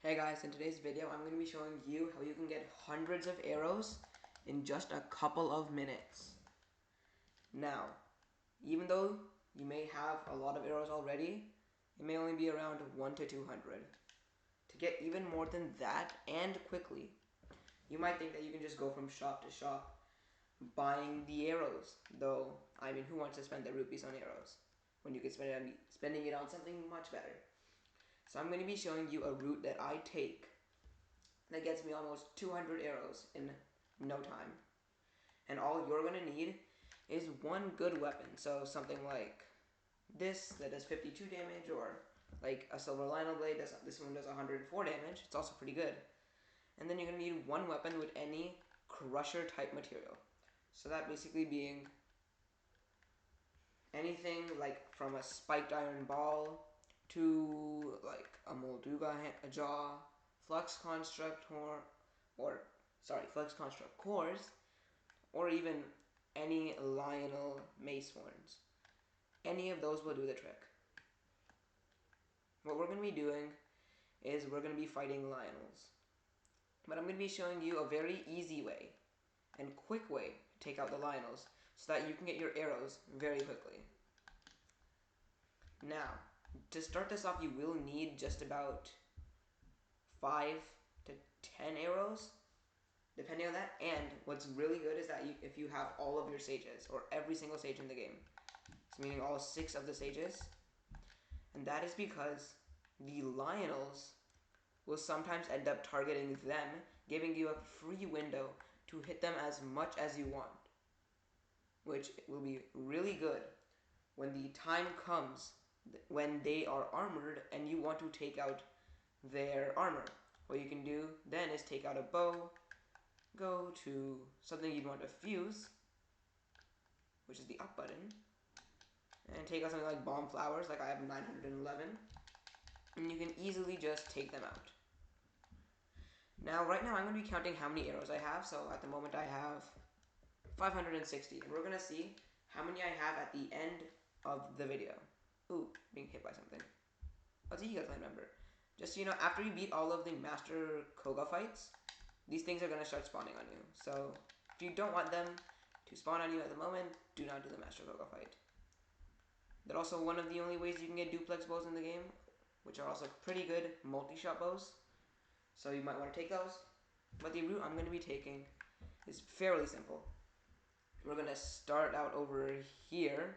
Hey guys, in today's video I'm going to be showing you how you can get hundreds of arrows in just a couple of minutes. Now, even though you may have a lot of arrows already, it may only be around 1 to 200. To get even more than that and quickly, you might think that you can just go from shop to shop buying the arrows. Though, I mean, who wants to spend their rupees on arrows when you could spending it on something much better? So I'm going to be showing you a route that I take that gets me almost 200 arrows in no time. And all you're going to need is one good weapon. So something like this that does 52 damage, or like a silver Lynel blade. This one does 104 damage. It's also pretty good. And then you're going to need one weapon with any crusher type material. So that basically being anything like from a spiked iron ball to like a Molduga jaw, flux construct flux construct cores, or even any Lynel mace horns. Any of those will do the trick. What we're going to be doing is we're going to be fighting Lynels. But I'm going to be showing you a very easy way and quick way to take out the Lynels so that you can get your arrows very quickly. Now, to start this off, you will need just about 5 to 10 arrows, depending on that. And what's really good is that if you have all of your sages, or every single sage in the game, so meaning all 6 of the sages, and that is because the Lynels will sometimes end up targeting them, giving you a free window to hit them as much as you want, which will be really good when the time comes when they are armored and you want to take out their armor. What you can do then is take out a bow, go to something you'd want to fuse, which is the up button, and take out something like bomb flowers, like I have 911, and you can easily just take them out. Now, right now I'm going to be counting how many arrows I have, so at the moment I have 560, and we're going to see how many I have at the end of the video. Ooh, being hit by something. What's the Eagle member? Just so you know, after you beat all of the Master Koga fights, these things are going to start spawning on you. So, if you don't want them to spawn on you at the moment, do not do the Master Koga fight. They're also one of the only ways you can get duplex bows in the game, which are also pretty good multi-shot bows. So you might want to take those. But the route I'm going to be taking is fairly simple. We're going to start out over here.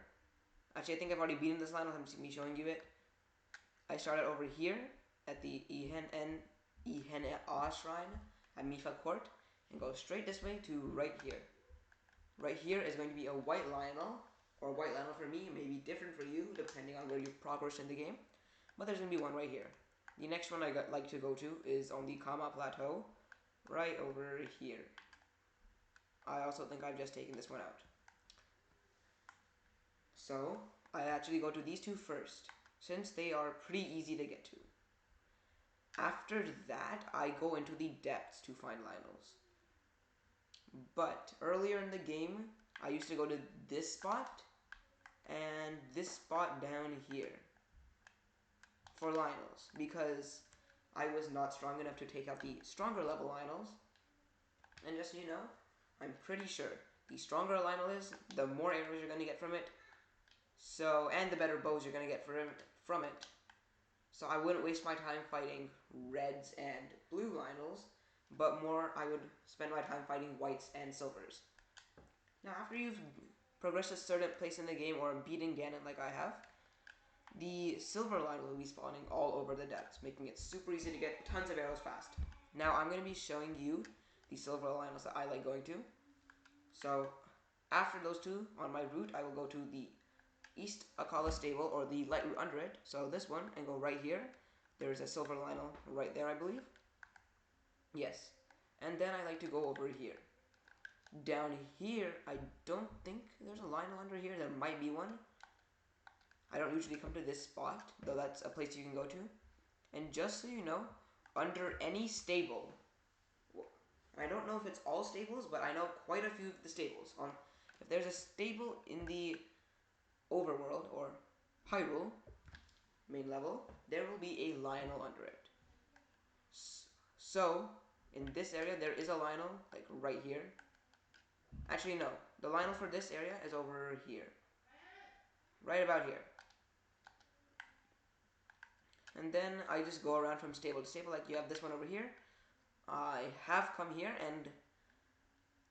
Actually, I think I've already beaten this line. I'm just going to be showing you it. I started over here at the Ihene-A shrine at Mifa Court and go straight this way to right here. Right here is going to be a white Lynel, or white Lynel for me. It may be different for you depending on where you progress in the game, but there's going to be one right here. The next one I like to go to is on the Kama Plateau, right over here. I also think I've just taken this one out. So, I actually go to these two first, since they are pretty easy to get to. After that, I go into the depths to find Lynels. But earlier in the game, I used to go to this spot and this spot down here for Lynels, because I was not strong enough to take out the stronger level Lynels. And just so you know, I'm pretty sure the stronger a Lynel is, the more arrows you're going to get from it. So, and the better bows you're going to get from it. So I wouldn't waste my time fighting reds and blue Lynels, but more I would spend my time fighting whites and silvers. Now, after you've progressed a certain place in the game or beaten Ganon like I have, the silver Lynel will be spawning all over the depths, making it super easy to get tons of arrows fast. Now, I'm going to be showing you the silver Lynels that I like going to. So, after those two, on my route, I will go to the East Akala stable, or the light route under it, so this one, and go right here. There's a silver Lynel right there, I believe. Yes. And then I like to go over here. Down here, I don't think there's a Lynel under here. There might be one. I don't usually come to this spot, though that's a place you can go to. And just so you know, under any stable, I don't know if it's all stables, but I know quite a few of the stables. If there's a stable in the Overworld, or Hyrule, main level, there will be a Lynel under it. So, in this area, there is a Lynel, like right here. Actually, no. The Lynel for this area is over here. Right about here. And then I just go around from stable to stable, like you have this one over here. I have come here, and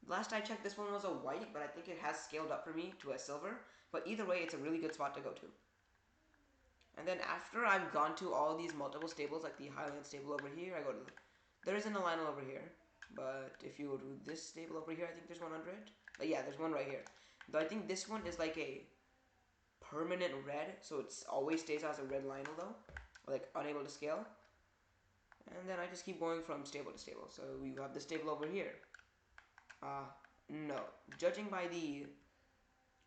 last I checked, this one was a white, but I think it has scaled up for me to a silver. But either way, it's a really good spot to go to. And then after I've gone to all these multiple stables, like the Highland stable over here, I go to there isn't a Lynel over here, but if you go to this stable over here, I think there's 100. But yeah, there's one right here. Though I think this one is like a permanent red, so it always stays as a red Lynel though, like unable to scale. And then I just keep going from stable to stable. So you have the stable over here. No. Judging by the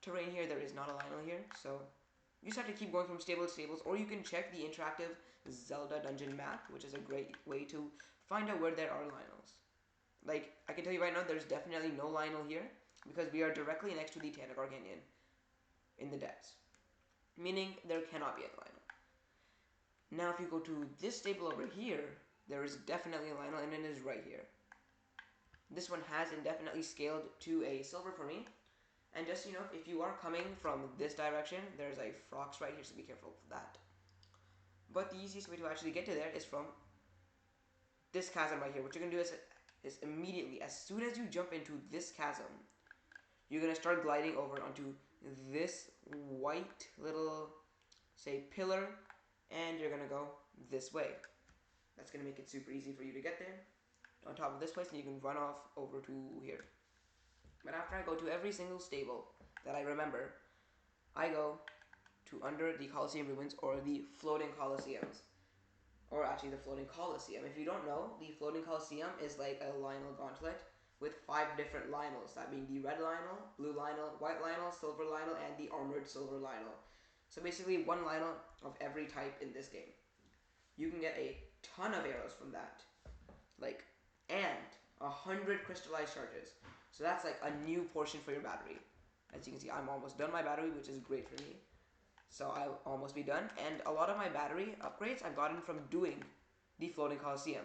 terrain here, there is not a Lynel here, so you just have to keep going from stable to stables, or you can check the interactive Zelda dungeon map, which is a great way to find out where there are Lynels. Like, I can tell you right now, there's definitely no Lynel here, because we are directly next to the Tanagar Canyon in the depths. Meaning, there cannot be a Lynel. Now, if you go to this stable over here, there is definitely a Lynel, and it is right here. This one has indefinitely scaled to a silver for me. And just so you know, if you are coming from this direction, there's a Frox right here, so be careful of that. But the easiest way to actually get to there is from this chasm right here. What you're going to do is immediately, as soon as you jump into this chasm, you're going to start gliding over onto this white little, say, pillar, and you're going to go this way. That's going to make it super easy for you to get there. On top of this place, and you can run off over to here. But after I go to every single stable that I remember, I go to under the Coliseum ruins, or the floating Coliseums. Or actually the floating Coliseum. If you don't know, the floating Coliseum is like a Lynel gauntlet with 5 different Lynels. That being the red Lynel, blue Lynel, white Lynel, silver Lynel, and the armored silver Lynel. So basically 1 Lynel of every type in this game. You can get a ton of arrows from that. Like, and 100 crystallized charges. So that's like a new portion for your battery. As you can see, I'm almost done my battery, which is great for me. So I'll almost be done. And a lot of my battery upgrades I've gotten from doing the floating Coliseum.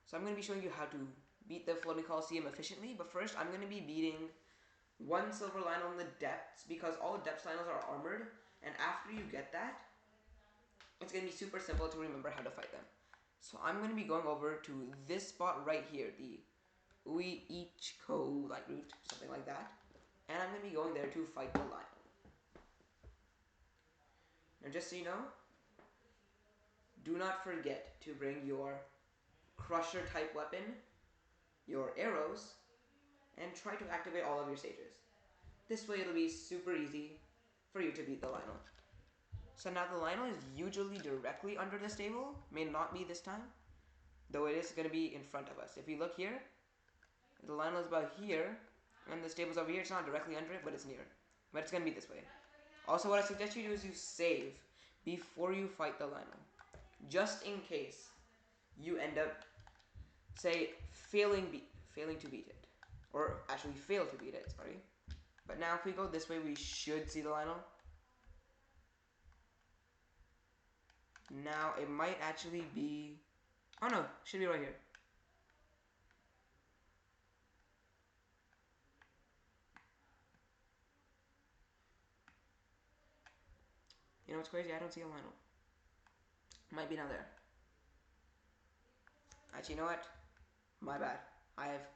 So I'm going to be showing you how to beat the floating Coliseum efficiently. But first, I'm going to be beating 1 silver Lynel in the depths, because all the depths Lynels are armored. And after you get that, it's going to be super simple to remember how to fight them. So I'm going to be going over to this spot right here, the Uiichko light route, something like that. And I'm going to be going there to fight the Lynel. Now just so you know, do not forget to bring your crusher type weapon, your arrows, and try to activate all of your stages. This way it'll be super easy for you to beat the Lynel. So now the Lynel is usually directly under the stable, may not be this time, though it is going to be in front of us. If you look here, the Lynel is about here, and the stable's over here. It's not directly under it, but it's near. But it's going to be this way. Also, what I suggest you do is you save before you fight the Lynel. Just in case you end up, say, failing to beat it. Or actually fail to beat it, sorry. But now if we go this way, we should see the Lynel. Now, it might actually be... Oh no, should be right here. You know what's crazy? I don't see a Lynel. Might be down there. Actually, you know what? My bad. I have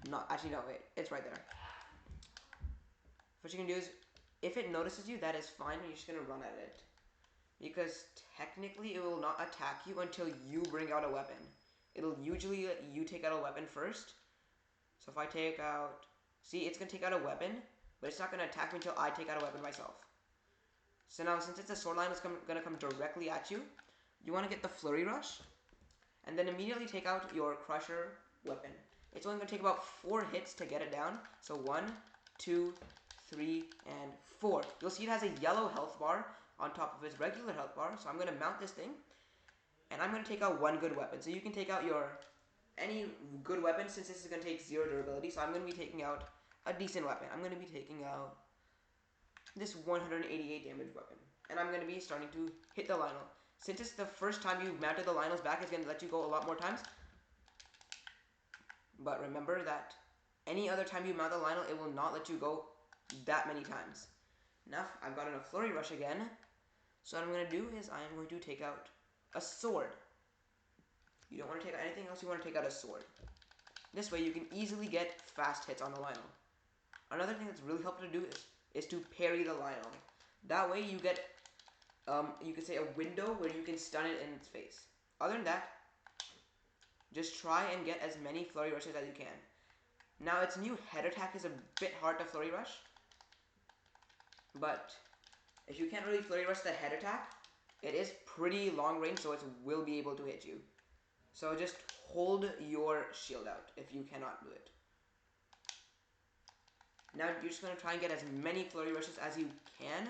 not... Actually, no, wait. It's right there. What you can do is, if it notices you, that is fine. You're just going to run at it. Because technically, it will not attack you until you bring out a weapon. It'll usually let you take out a weapon first. So if I take out... See, it's going to take out a weapon, but it's not going to attack me until I take out a weapon myself. So now, since it's a sword line that's going to come directly at you, you want to get the Flurry Rush, and then immediately take out your Crusher weapon. It's only going to take about 4 hits to get it down. So 1, 2, 3, and 4. You'll see it has a yellow health bar on top of its regular health bar. So I'm going to mount this thing, and I'm going to take out 1 good weapon. So you can take out your any good weapon, since this is going to take 0 durability. So I'm going to be taking out a decent weapon. I'm going to be taking out this 188 damage weapon. And I'm going to be starting to hit the Lynel. Since it's the first time you've mounted the Lynels back, it's going to let you go a lot more times. But remember that any other time you mount the Lynel, it will not let you go that many times. Now, I've gotten a Flurry Rush again. So what I'm going to do is I'm going to take out a sword. You don't want to take out anything else, you want to take out a sword. This way you can easily get fast hits on the Lynel. Another thing that's really helpful to do is to parry the Lynel. That way you get, you could say a window where you can stun it in its face. Other than that, just try and get as many Flurry Rushes as you can. Now its new head attack is a bit hard to Flurry Rush, but if you can't really Flurry Rush the head attack, it is pretty long range, so it will be able to hit you. So just hold your shield out if you cannot do it. Now you're just going to try and get as many Flurry Rushes as you can.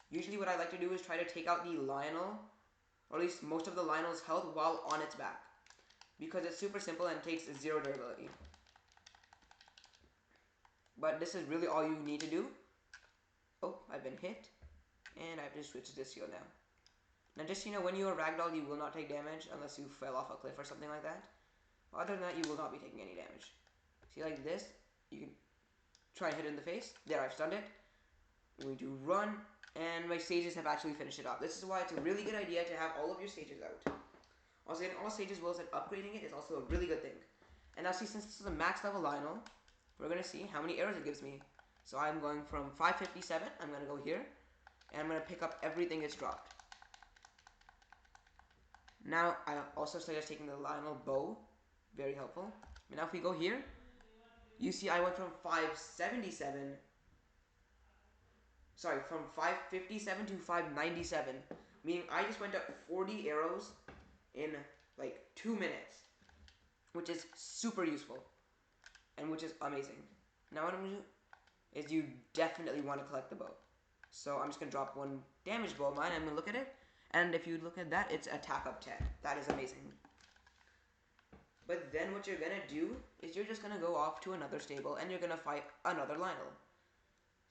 Usually what I like to do is try to take out the Lynel, or at least most of the Lynel's health while on its back. Because it's super simple and takes 0 durability. But this is really all you need to do. Oh, I've been hit. And I have to switch to this shield now. Now just so you know, when you are ragdolled, you will not take damage unless you fell off a cliff or something like that. Other than that, you will not be taking any damage. See, like this, you can try and hit it in the face. There, I've stunned it. I'm going to run, and my stages have actually finished it off. This is why it's a really good idea to have all of your stages out. Also, getting all stages well and upgrading it is also a really good thing. And now see, since this is a max level Lynel, we're going to see how many arrows it gives me. So I'm going from 557, I'm going to go here, and I'm going to pick up everything it's dropped. Now, I also suggest taking the Lynel bow. Very helpful. Now if we go here, you see I went from 577, sorry, from 557 to 597. Meaning I just went up 40 arrows in like 2 minutes. Which is super useful. And which is amazing. Now what I'm going to do is you definitely want to collect the bow. So I'm just going to drop one damage bow of mine. I'm going to look at it. And if you look at that, it's attack up 10. That is amazing. But then what you're going to do is you're just going to go off to another stable and you're going to fight another Lynel.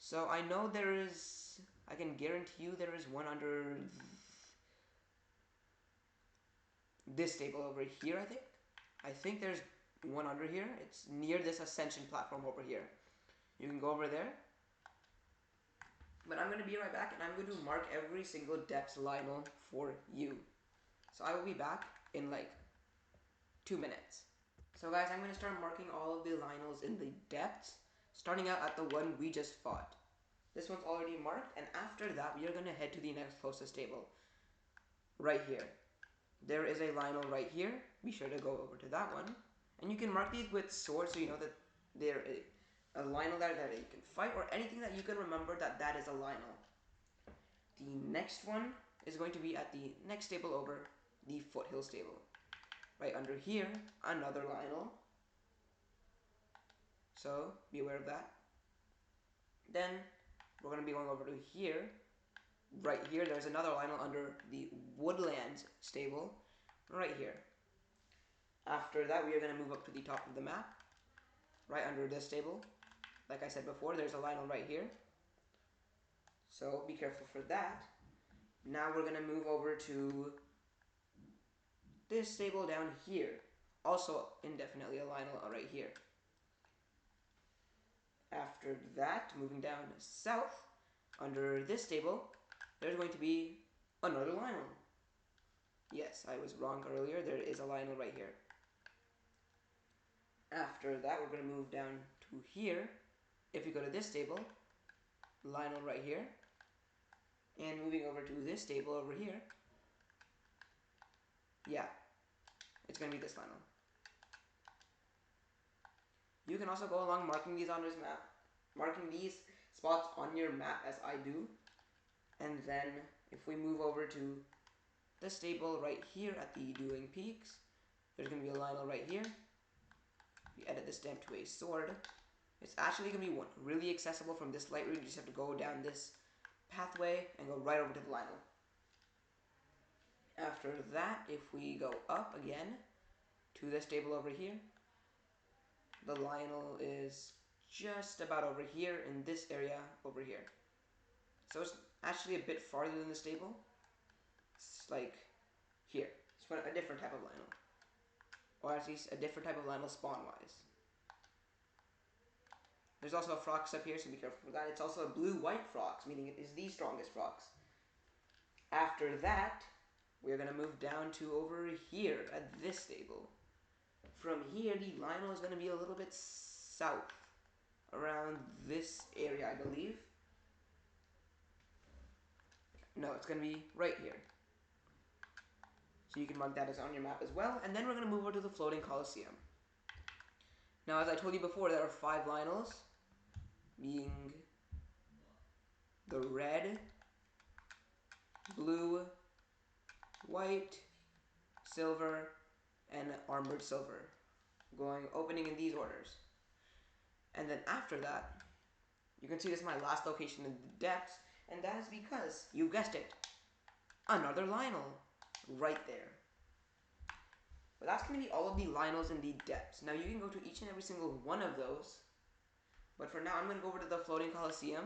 So I know there is, I can guarantee you there is one under this stable over here, I think. I think there's one under here. It's near this ascension platform over here. You can go over there. But I'm going to be right back and I'm going to mark every single depths Lynel for you. So I will be back in like 2 minutes. So guys, I'm going to start marking all of the Lynels in the depths, starting out at the one we just fought. This one's already marked, and after that we are going to head to the next closest stable. Right here. There is a Lynel right here. Be sure to go over to that one. And you can mark these with swords so you know that there is a Lynel there that you can fight, or anything that you can remember that that is a Lynel. The next one is going to be at the next stable over, the Foothill stable. Right under here, another Lynel. So, be aware of that. Then, we're going to be going over to here. Right here, there's another Lynel under the Woodlands stable. Right here. After that, we are going to move up to the top of the map. Right under this stable. Like I said before, there's a Lynel right here. So, be careful for that. Now we're going to move over to this stable down here. Also, indefinitely a Lynel right here. After that, moving down south, under this stable, there's going to be another Lynel. Yes, I was wrong earlier. There is a Lynel right here. After that, we're going to move down to here. If we go to this stable, Lynel right here. And moving over to this stable over here. Yeah, it's going to be this Lynel. You can also go along marking these on this map, marking these spots on your map as I do. And then if we move over to the stable right here at the Dueling Peaks, there's going to be a Lynel right here. We edit this down to a sword. It's actually going to be one really accessible from this light route. You just have to go down this pathway and go right over to the Lynel. After that, if we go up again to the stable over here, the Lynel is just about over here in this area over here. So it's actually a bit farther than the stable. It's like here. It's a different type of Lynel. Or at least a different type of Lynel spawn-wise. There's also a Frox up here, so be careful for that. It's also a blue-white Frox, meaning it is the strongest Frox. After that, we're going to move down to over here at this stable. From here, the Lynel is going to be a little bit south. Around this area, I believe. No, it's going to be right here. So you can mark that as on your map as well. And then we're going to move over to the floating coliseum. Now, as I told you before, there are 5 Lynels, being the red, blue, white, silver, and armored silver. Opening in these orders. And then after that, you can see this is my last location in the depths, and that is because, you guessed it, another Lynel right there. But that's going to be all of the Lynels in the depths. Now you can go to each and every single one of those, but for now I'm going to go over to the floating coliseum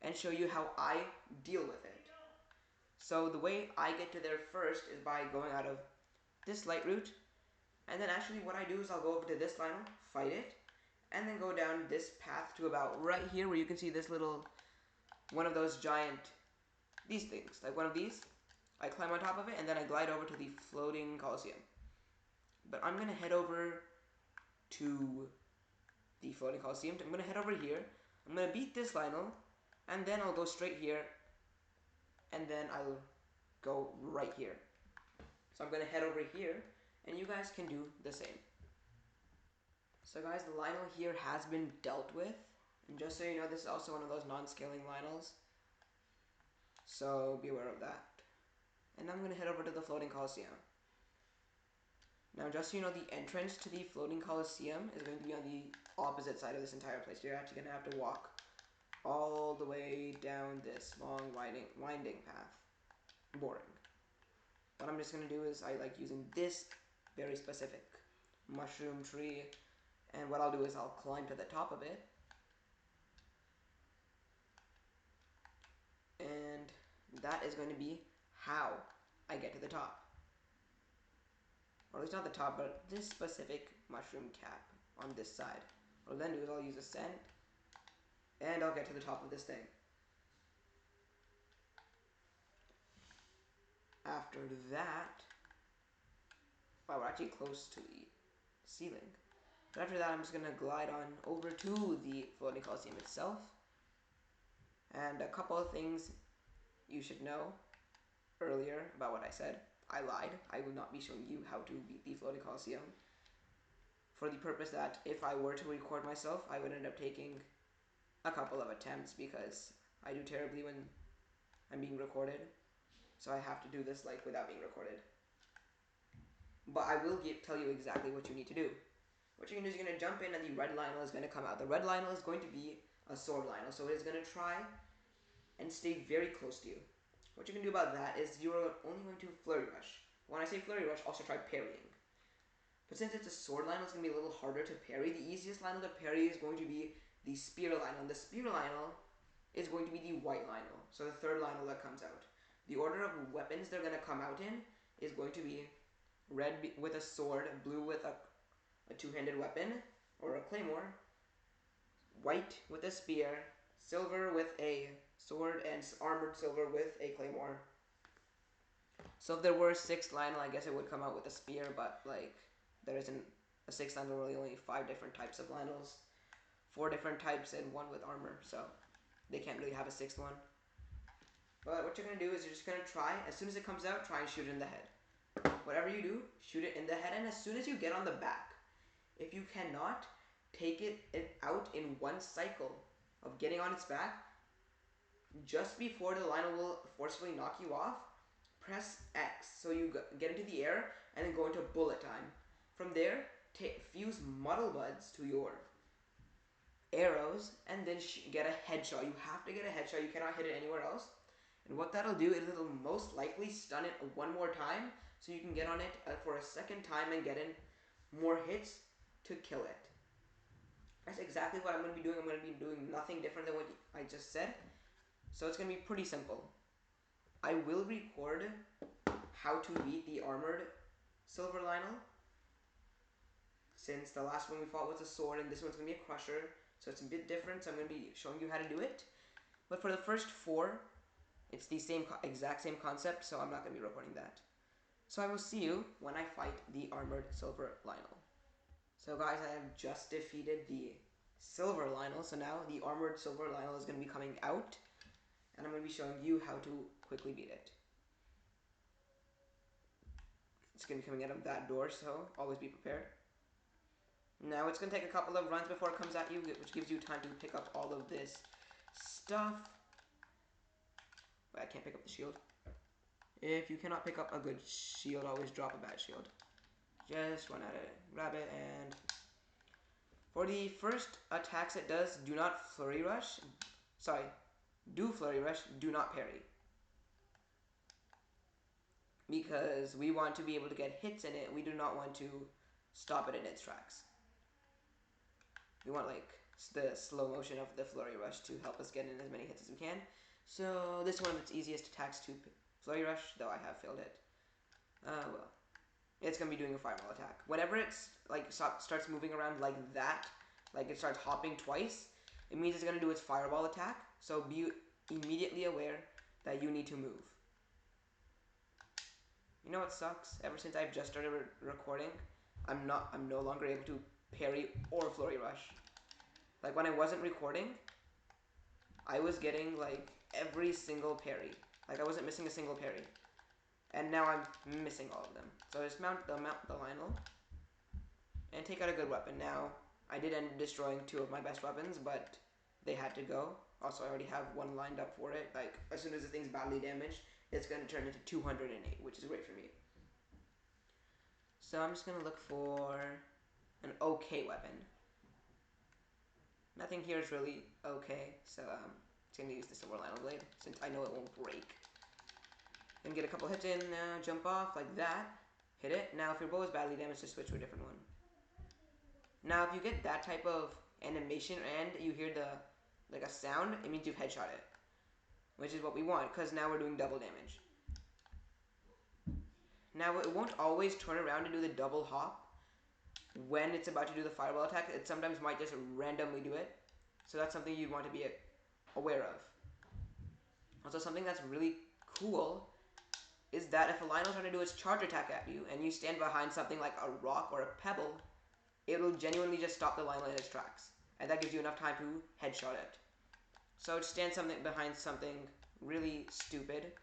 and show you how I deal with it. So the way I get to there first is by going out of this light route, and then actually what I do is I'll go over to this Lynel, fight it, and then go down this path to about right here where you can see this little, one of those giant, these things, like one of these. I climb on top of it and then I glide over to the floating coliseum. But I'm going to head over to the floating coliseum. I'm going to head over here. I'm going to beat this Lynel, and then I'll go straight here, and then I'll go right here. So I'm going to head over here, and you guys can do the same. So guys, the Lynel here has been dealt with. And just so you know, this is also one of those non-scaling Lynels. So be aware of that. And I'm going to head over to the floating coliseum. Now just so you know, the entrance to the floating coliseum is going to be on the opposite side of this entire place. You're actually going to have to walk all the way down this long winding path. Boring. What I'm just going to do is I like using this very specific mushroom tree. And what I'll do is I'll climb to the top of it. And that is going to be how I get to the top. Or at least not the top, but this specific mushroom cap on this side. What I'll then do is I'll use Ascent, and I'll get to the top of this thing. After that, wow, we're actually close to the ceiling. But after that, I'm just going to glide on over to the floating coliseum itself. And a couple of things you should know earlier about what I said. I lied. I will not be showing you how to beat the floating coliseum. For the purpose that if I were to record myself, I would end up taking a couple of attempts because I do terribly when I'm being recorded. So I have to do this like without being recorded. But I will tell you exactly what you need to do. What you're going to do is you're going to jump in and the red Lynel is going to come out. The red Lynel is going to be a sword Lynel, so it is going to try and stay very close to you. What you can do about that is you're only going to flurry rush. When I say flurry rush, also try parrying. But since it's a sword Lynel, it's going to be a little harder to parry. The easiest Lynel to parry is going to be the spear Lynel. And the spear Lynel is going to be the white Lynel. So the third Lynel that comes out. The order of weapons they're going to come out in is going to be red with a sword, blue with a two-handed weapon, or a claymore, white with a spear, silver with a sword, and armored silver with a claymore. So if there were a sixth Lynel, I guess it would come out with a spear, but like there isn't a sixth Lynel, really only 5 different types of Lynels. 4 different types and 1 with armor, so they can't really have a 6th one. But what you're going to do is you're just going to try, as soon as it comes out, try and shoot it in the head. Whatever you do, shoot it in the head, and as soon as you get on the back, if you cannot take it out in one cycle of getting on its back, just before the Lynel will forcefully knock you off, press X, so you get into the air, and then go into bullet time. From there, fuse muddle buds to your arrows, and then get a headshot. You have to get a headshot, you cannot hit it anywhere else. And what that'll do is it'll most likely stun it one more time, so you can get on it for a second time and get in more hits to kill it. That's exactly what I'm going to be doing. I'm going to be doing nothing different than what I just said. So it's going to be pretty simple. I will record how to beat the armored silver Lynel. Since the last one we fought was a sword and this one's going to be a crusher, so it's a bit different, so I'm going to be showing you how to do it. But for the first 4, it's the exact same concept, so I'm not going to be recording that. So I will see you when I fight the armored silver Lynel. So guys, I have just defeated the silver Lynel, so now the armored silver Lynel is going to be coming out, and I'm going to be showing you how to quickly beat it. It's going to be coming out of that door, so always be prepared. Now it's going to take a couple of runs before it comes at you, which gives you time to pick up all of this stuff. But I can't pick up the shield. If you cannot pick up a good shield, always drop a bad shield. Just run at it, grab it, and for the first attacks it does, do not flurry rush. Sorry, do flurry rush, do not parry. Because we want to be able to get hits in it, we do not want to stop it in its tracks. We want like the slow motion of the flurry rush to help us get in as many hits as we can. So this one of its easiest attacks to flurry rush, though I have failed it. Well, it's gonna be doing a fireball attack. Whenever it's like starts moving around like that, like it starts hopping twice, it means it's gonna do its fireball attack. So be immediately aware that you need to move. You know what sucks? Ever since I've just started recording, I'm no longer able to parry or flurry rush. Like when I wasn't recording, I was getting like every single parry. Like I wasn't missing a single parry. And now I'm missing all of them. So I just mount the Lynel and take out a good weapon. Now, I did end up destroying 2 of my best weapons, but they had to go. Also, I already have one lined up for it. Like, as soon as the thing's badly damaged, it's going to turn into 208, which is great for me. So I'm just going to look for an okay weapon. Nothing here is really okay, so I'm just going to use the silver Lynel blade, since I know it won't break. And get a couple hits in, jump off like that, hit it. Now if your bow is badly damaged, just switch to a different one. Now if you get that type of animation and you hear like a sound, it means you've headshot it, which is what we want, because now we're doing double damage. Now it won't always turn around and do the double hop when it's about to do the fireball attack. It sometimes might just randomly do it, so that's something you want to be aware of. Also, something that's really cool is that if a Lynel trying to do its charge attack at you, and you stand behind something like a rock or a pebble, it will genuinely just stop the Lynel in its tracks. And that gives you enough time to headshot it. So just stand behind something really stupid,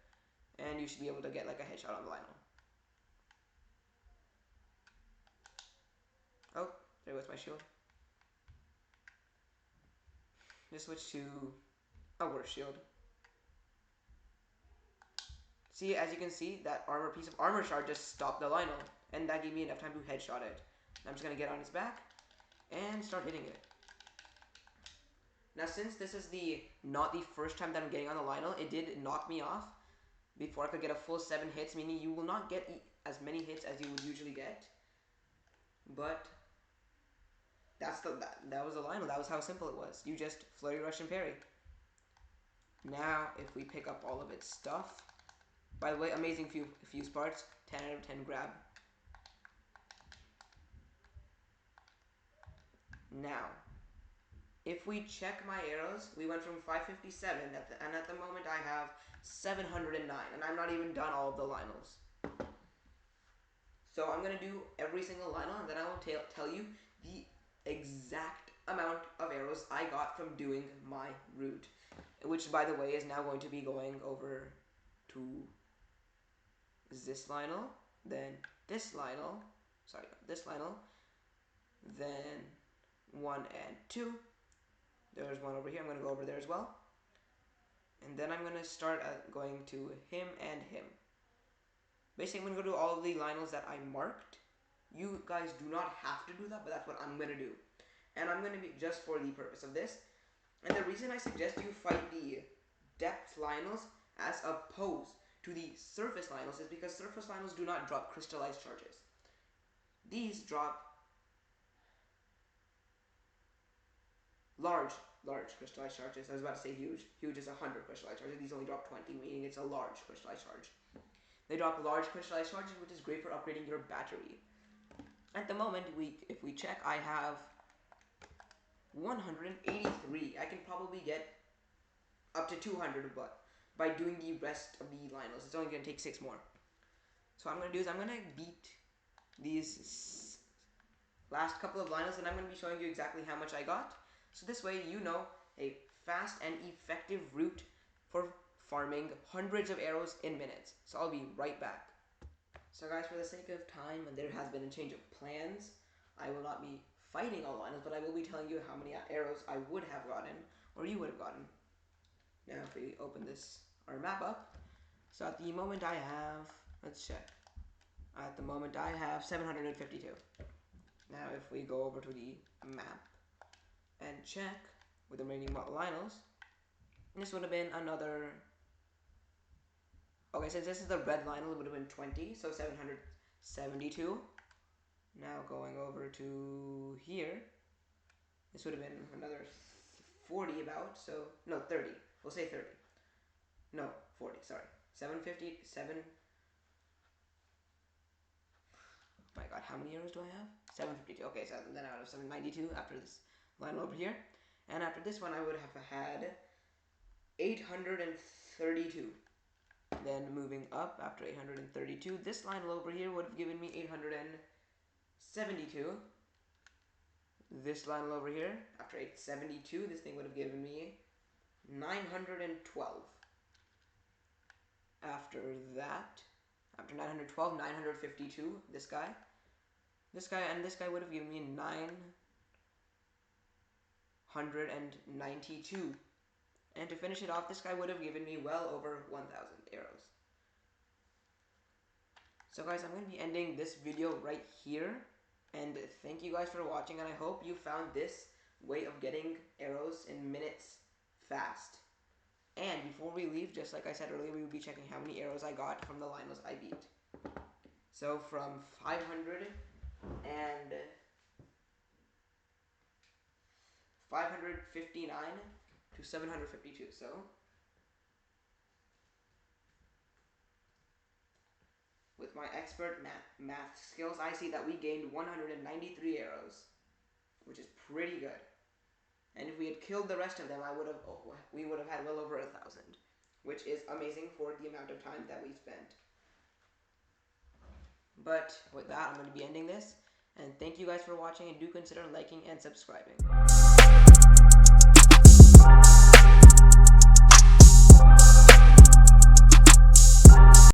and you should be able to get like a headshot on the Lynel. Oh, there goes my shield. Just switch to a worse shield. See, as you can see, that piece of armor shard just stopped the Lynel, and that gave me enough time to headshot it. I'm just going to get on its back and start hitting it. Now, since this is not the first time that I'm getting on the Lynel, it did knock me off before I could get a full 7 hits, meaning you will not get as many hits as you would usually get. But that was the Lynel. That was how simple it was. You just flurry, rush, and parry. Now, if we pick up all of its stuff, by the way, amazing fuse parts, 10 out of 10 grab. Now, if we check my arrows, we went from 557, and at the moment I have 709, and I'm not even done all of the Lynels. So I'm going to do every single Lynel, and then I will tell you the exact amount of arrows I got from doing my route, which, by the way, is now going to be going over to this Lynel, then this Lynel, then 1 and 2. There's one over here. I'm going to go over there as well. And then I'm going to start going to him and him. Basically, I'm going to go to all of the Lynels that I marked. You guys do not have to do that, but that's what I'm going to do. And I'm going to be just for the purpose of this. And the reason I suggest you fight the depth Lynels as opposed to the surface Lynels is because surface Lynels do not drop crystallized charges. These drop large crystallized charges. I was about to say huge. Huge is 100 crystallized charges. These only drop 20, meaning it's a large crystallized charge. They drop large crystallized charges, which is great for upgrading your battery. At the moment, if we check, I have 183. I can probably get up to 200, but by doing the rest of the Lynels, it's only going to take 6 more. So what I'm going to do is I'm going to beat these last couple of Lynels, and I'm going to be showing you exactly how much I got. So this way you know a fast and effective route for farming hundreds of arrows in minutes. So I'll be right back. So guys, for the sake of time, and there has been a change of plans, I will not be fighting all Lynels, but I will be telling you how many arrows I would have gotten, or you would have gotten. Now if we open our map up, so at the moment I have, let's check, at the moment I have 752. Now if we go over to the map and check with the remaining Lynels, this would have been another, okay, since this is the red Lynel, it would have been 20, so 772. Now going over to here, this would have been another 40 about, so, no, 30. We'll say 30. No, 40, sorry. 757. Oh my god, how many arrows do I have? 752. Okay, so then out of 792 after this line over here. And after this one, I would have had 832. Then moving up after 832, this line over here would have given me 872. This line over here, after 872, this thing would have given me 912. After that, after 912, 952, this guy, and this guy would have given me 992. And to finish it off, this guy would have given me well over 1,000 arrows. So guys, I'm going to be ending this video right here. And thank you guys for watching, and I hope you found this way of getting arrows in minutes fast. And before we leave, just like I said earlier, we will be checking how many arrows I got from the Lynels I beat. So from 559 to 752. So with my expert math skills, I see that we gained 193 arrows, which is pretty good. And if we had killed the rest of them, we would have had well over 1,000, which is amazing for the amount of time that we spent. But with that, I'm going to be ending this, and thank you guys for watching, and do consider liking and subscribing.